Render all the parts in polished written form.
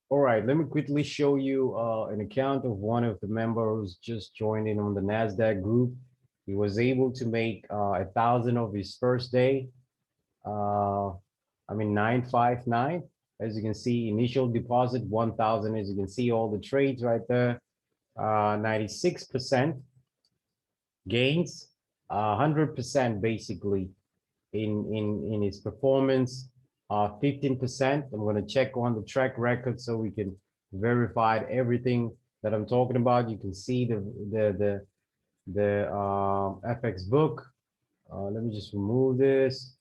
All right, let me quickly show you an account of one of the members just joined in on the NASDAQ group. He was able to make 1,000 of his first day. Uh, I mean, 959. As you can see, initial deposit 1,000. As you can see, all the trades right there. 96% gains, 100% basically in its performance, 15%. I'm going to check on the track record so we can verify everything that I'm talking about. You can see the FX book. Let me just remove this.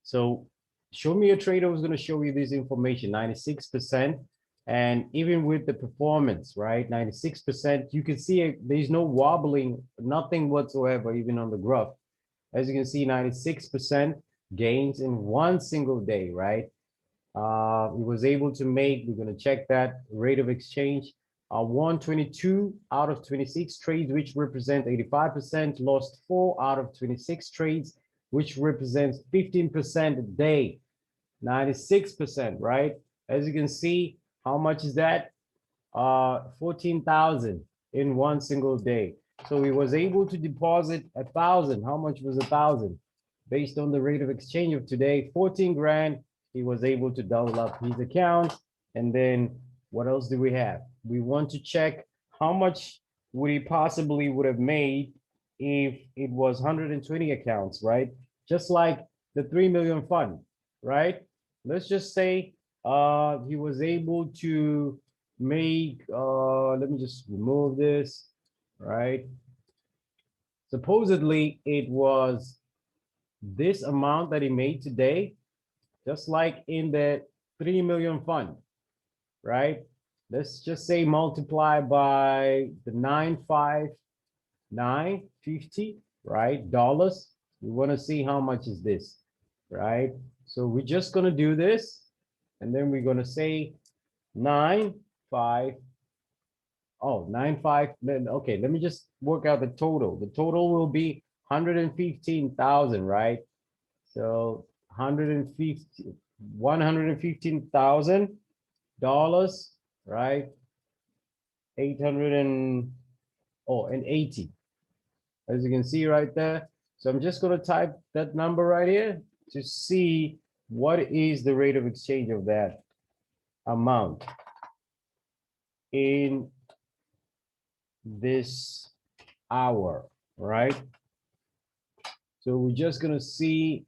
So show me a trader who's going to show you this information, 96%. And even with the performance, right, 96%, you can see there's no wobbling, nothing whatsoever, even on the graph. As you can see, 96% gains in one single day, right? He was able to make, we're going to check that rate of exchange, 122 out of 26 trades, which represent 85%, lost 4 out of 26 trades, which represents 15% a day, 96%, right? As you can see, how much is that? 14,000 in one single day. So he was able to deposit 1,000. How much was 1,000? Based on the rate of exchange of today, 14 grand. He was able to double up his account. And then what else do we have? We want to check how much would he possibly would have made if it was 120 accounts, right? Just like the 3 million fund, right? Let's just say he was able to make, let me just remove this, right? Supposedly it was this amount that he made today, just like in the 3 million fund, right? Let's just say multiply by the 95950, right? Dollars. We want to see how much is this, right? So we're just going to do this, and then we're going to say 9,5. Oh, 9,5. Then okay, let me just work out the total. The total will be 115,000, right? So 150, $115,000, right? 800 and oh, and 80, as you can see right there. So I'm just going to type that number right here to see what is the rate of exchange of that amount in this hour, right? So we're just going to see,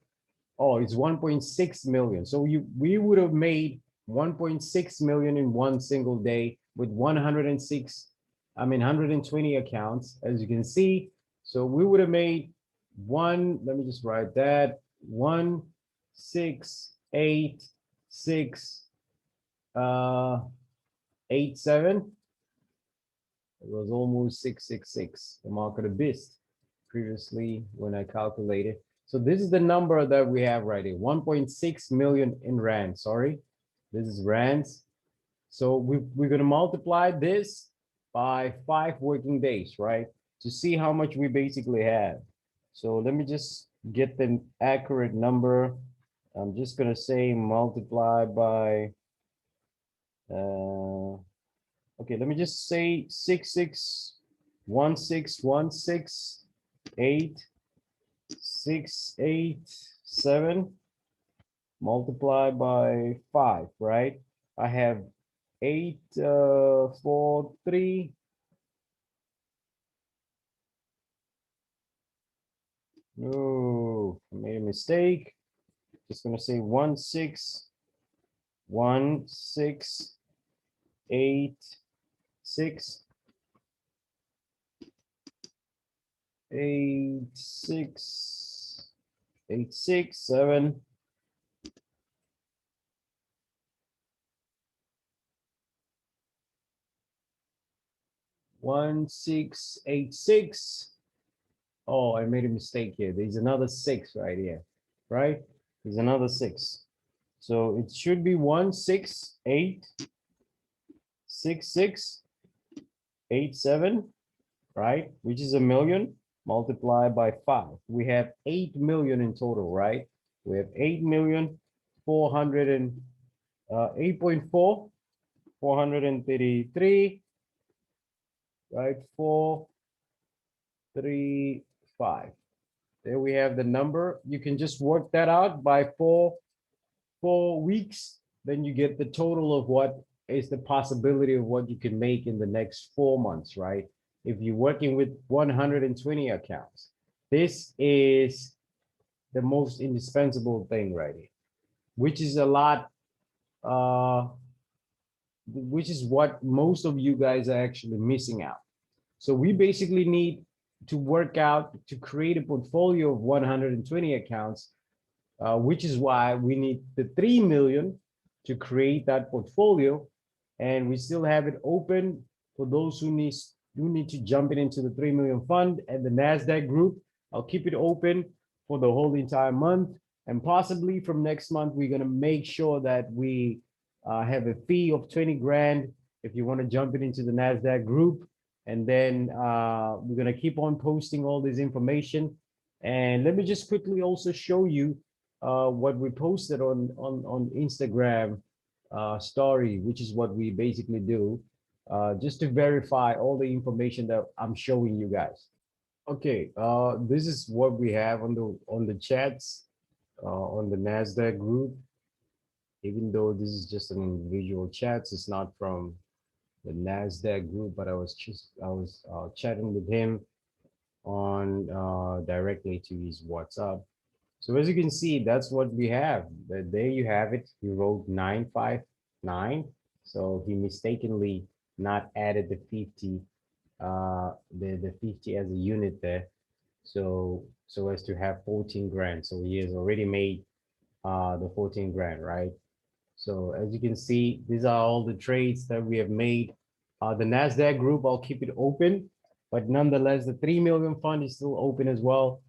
oh, it's 1.6 million. So we would have made 1.6 million in one single day with 106, I mean, 120 accounts, as you can see. So we would have made let me just write that, 1,686, 87. It was almost 666, the mark of the beast previously when I calculated. So this is the number that we have right here, 1.6 million in rand. Sorry, this is rands. So we're going to multiply this by 5 working days, right? To see how much we basically have. So let me just get the accurate number. I'm just going to say multiply by, okay, let me just say 6616168687 multiplied by 5, right? I have 843. No, I made a mistake. Just gonna say 1616886 86867 1686. Oh, I made a mistake here. There's another 6 right here, right? There's another 6. So it should be 1686687, right? Which is a million multiplied by 5. We have 8 million in total, right? We have 8,400 and 8.4 433, right? 435. There we have the number. You can just work that out by four weeks. Then you get the total of what is the possibility of what you can make in the next 4 months, right? If you're working with 120 accounts, this is the most indispensable thing right here, which is a lot, which is what most of you guys are actually missing out. So we basically need to work out to create a portfolio of 120 accounts, which is why we need the 3 million to create that portfolio. And we still have it open for those who need to jump into the 3 million fund and the NASDAQ group. I'll keep it open for the whole entire month. And possibly from next month, we're going to make sure that we have a fee of 20 grand if you want to jump it into the NASDAQ group. And then we're going to keep on posting all this information. And let me just quickly also show you what we posted on Instagram story, which is what we basically do, just to verify all the information that I'm showing you guys. Okay, this is what we have on the chats on the NASDAQ group. Even though this is just an individual chats, it's not from the NASDAQ group, but I was chatting with him on directly to his WhatsApp. So as you can see, that's what we have. There you have it. He wrote 959. So he mistakenly not added the 50, the 50 as a unit there. So as to have 14 grand. So he has already made the 14 grand, right? So as you can see, these are all the trades that we have made. The NASDAQ group, I'll keep it open, but nonetheless, the 3 million fund is still open as well.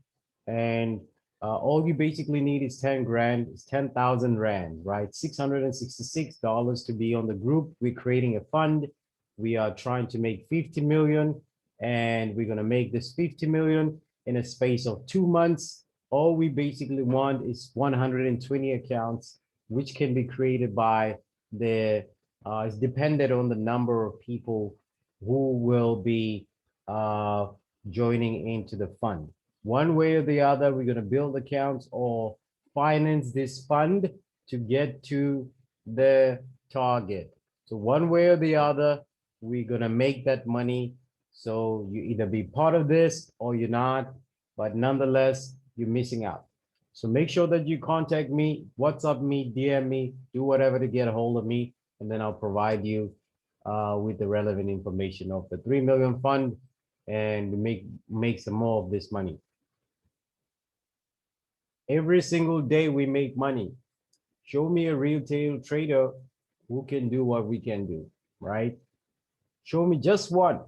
And all you basically need is 10 grand, it's 10,000 rand, right? $666 to be on the group. We're creating a fund. We are trying to make 50 million, and we're going to make this 50 million in a space of 2 months. All we basically want is 120 accounts, which can be created by the, it's dependent on the number of people who will be joining into the fund. One way or the other, we're going to build accounts or finance this fund to get to the target. So one way or the other, we're going to make that money. So you either be part of this or you're not, but nonetheless, you're missing out. So make sure that you contact me, WhatsApp me, DM me, do whatever to get a hold of me, and then I'll provide you with the relevant information of the 3 million fund and make some more of this money. Every single day we make money. Show me a retail trader who can do what we can do, right? Show me just one.